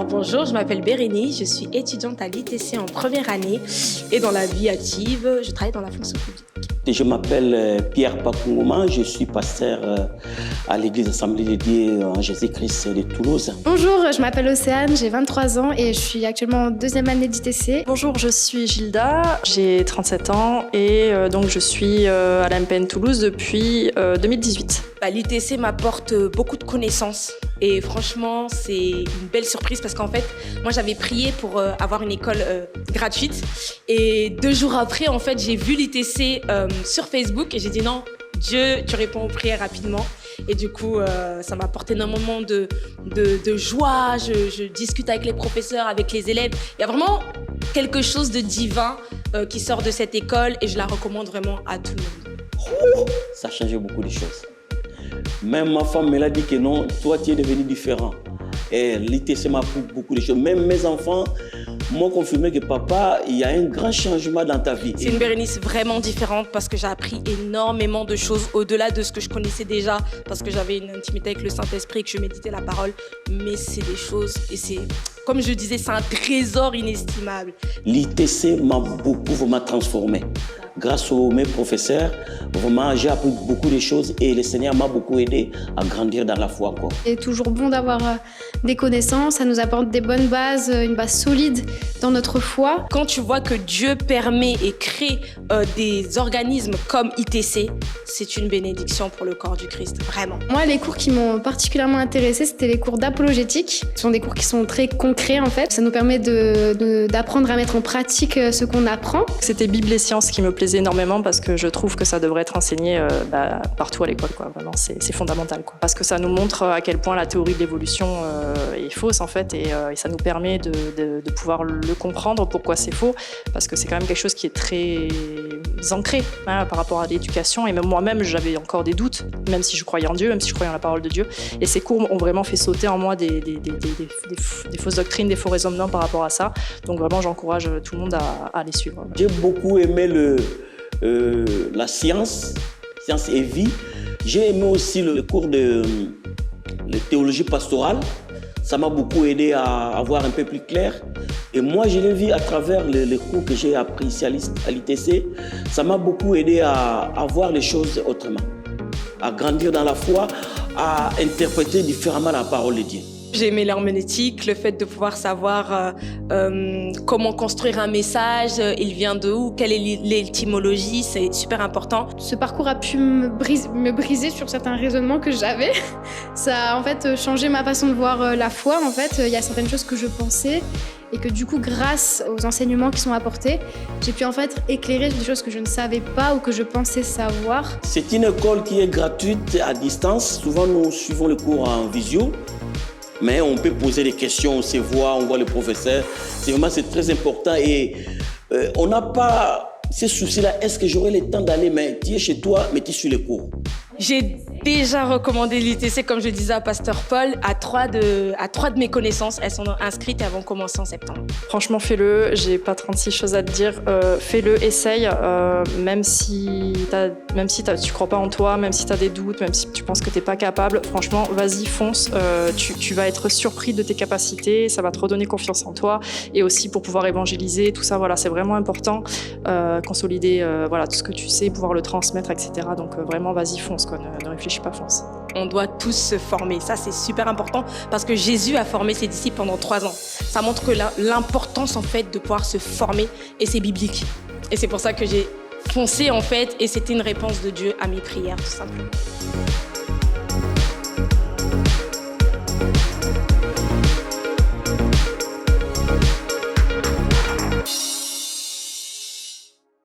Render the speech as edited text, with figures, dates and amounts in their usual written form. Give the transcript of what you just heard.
Alors bonjour, je m'appelle Bérénice, je suis étudiante à l'ITC en première année et dans la vie active, je travaille dans la fonction publique. Je m'appelle Pierre Pakungoma, je suis pasteur à l'église Assemblée de Dieu en Jésus-Christ de Toulouse. Bonjour, je m'appelle Océane, j'ai 23 ans et je suis actuellement en deuxième année d'ITC. Bonjour, je suis Gilda, j'ai 37 ans et donc je suis à la MPN Toulouse depuis 2018. L'ITC m'apporte beaucoup de connaissances et franchement c'est une belle surprise parce qu'en fait moi j'avais prié pour avoir une école gratuite et 2 jours après en fait j'ai vu l'ITC sur Facebook et j'ai dit non, Dieu, tu réponds aux prières rapidement. Et du coup, ça m'apporte énormément de joie. Je discute avec les professeurs, avec les élèves. Il y a vraiment quelque chose de divin qui sort de cette école et je la recommande vraiment à tout le monde. Ça a changé beaucoup de choses. Même ma femme me l'a dit que non, toi tu es devenu différent. Et l'ITC m'a appris beaucoup de choses. Même mes enfants m'ont confirmé que papa, il y a un grand changement dans ta vie. C'est une Bérénice vraiment différente parce que j'ai appris énormément de choses au-delà de ce que je connaissais déjà parce que j'avais une intimité avec le Saint-Esprit et que je méditais la parole. Mais c'est des choses et c'est, comme je disais, c'est un trésor inestimable. L'ITC m'a beaucoup vraiment transformé. Grâce aux mes professeurs, vraiment, j'ai appris beaucoup de choses et le Seigneur m'a beaucoup aidé à grandir dans la foi encore. C'est toujours bon d'avoir des connaissances, ça nous apporte des bonnes bases, une base solide dans notre foi. Quand tu vois que Dieu permet et crée des organismes comme ITC, c'est une bénédiction pour le corps du Christ, vraiment. Moi, les cours qui m'ont particulièrement intéressée, c'était les cours d'apologétique. Ce sont des cours qui sont très concrets en fait. Ça nous permet d'apprendre à mettre en pratique ce qu'on apprend. C'était Bible et sciences qui me plaisait énormément parce que je trouve que ça devrait être enseigné partout à l'école, quoi. Vraiment, c'est fondamental, quoi. Parce que ça nous montre à quel point la théorie de l'évolution est fausse en fait et ça nous permet de pouvoir le comprendre pourquoi c'est faux parce que c'est quand même quelque chose qui est très ancré par rapport à l'éducation et même moi-même j'avais encore des doutes même si je croyais en Dieu, même si je croyais en la parole de Dieu et ces cours ont vraiment fait sauter en moi des fausses doctrines, des faux raisonnements par rapport à ça, donc vraiment j'encourage tout le monde à les suivre. J'ai beaucoup aimé la science et vie. J'ai aimé aussi le cours de théologie pastorale. Ça m'a beaucoup aidé à avoir un peu plus clair. Et moi, je l'ai vu à travers les cours que j'ai appris ici à l'ITC. Ça m'a beaucoup aidé à voir les choses autrement, à grandir dans la foi, à interpréter différemment la parole de Dieu. J'ai aimé l'herméneutique, le fait de pouvoir savoir comment construire un message, il vient de où, quelle est l'étymologie, c'est super important. Ce parcours a pu me briser sur certains raisonnements que j'avais. Ça a en fait changé ma façon de voir la foi. En fait, il y a certaines choses que je pensais et que du coup, grâce aux enseignements qui sont apportés, j'ai pu en fait éclairer des choses que je ne savais pas ou que je pensais savoir. C'est une école qui est gratuite à distance. Souvent, nous suivons le cours en visio. Mais on peut poser des questions, on se voit, on voit le professeur. C'est très important et on n'a pas ces soucis-là. Est-ce que j'aurai le temps d'aller? Mais tu es chez toi, mais tu suis les cours. J'ai déjà recommandé l'ITC, comme je disais à Pasteur Paul, à 3 de mes connaissances. Elles sont inscrites et elles vont commencer en septembre. Franchement, fais-le. J'ai pas 36 choses à te dire. Fais-le, essaye. Même si tu crois pas en toi, même si tu as des doutes, même si tu penses que t'es pas capable, franchement, vas-y, fonce. Tu vas être surpris de tes capacités. Ça va te redonner confiance en toi. Et aussi pour pouvoir évangéliser, tout ça, voilà, c'est vraiment important. Consolider tout ce que tu sais, pouvoir le transmettre, etc. Donc vraiment, vas-y, fonce. Ne réfléchis pas, fonce. On doit tous se former. Ça, c'est super important parce que Jésus a formé ses disciples pendant 3 ans. Ça montre que l'importance, en fait, de pouvoir se former et c'est biblique. Et c'est pour ça que j'ai foncé, en fait, et c'était une réponse de Dieu à mes prières, tout simplement.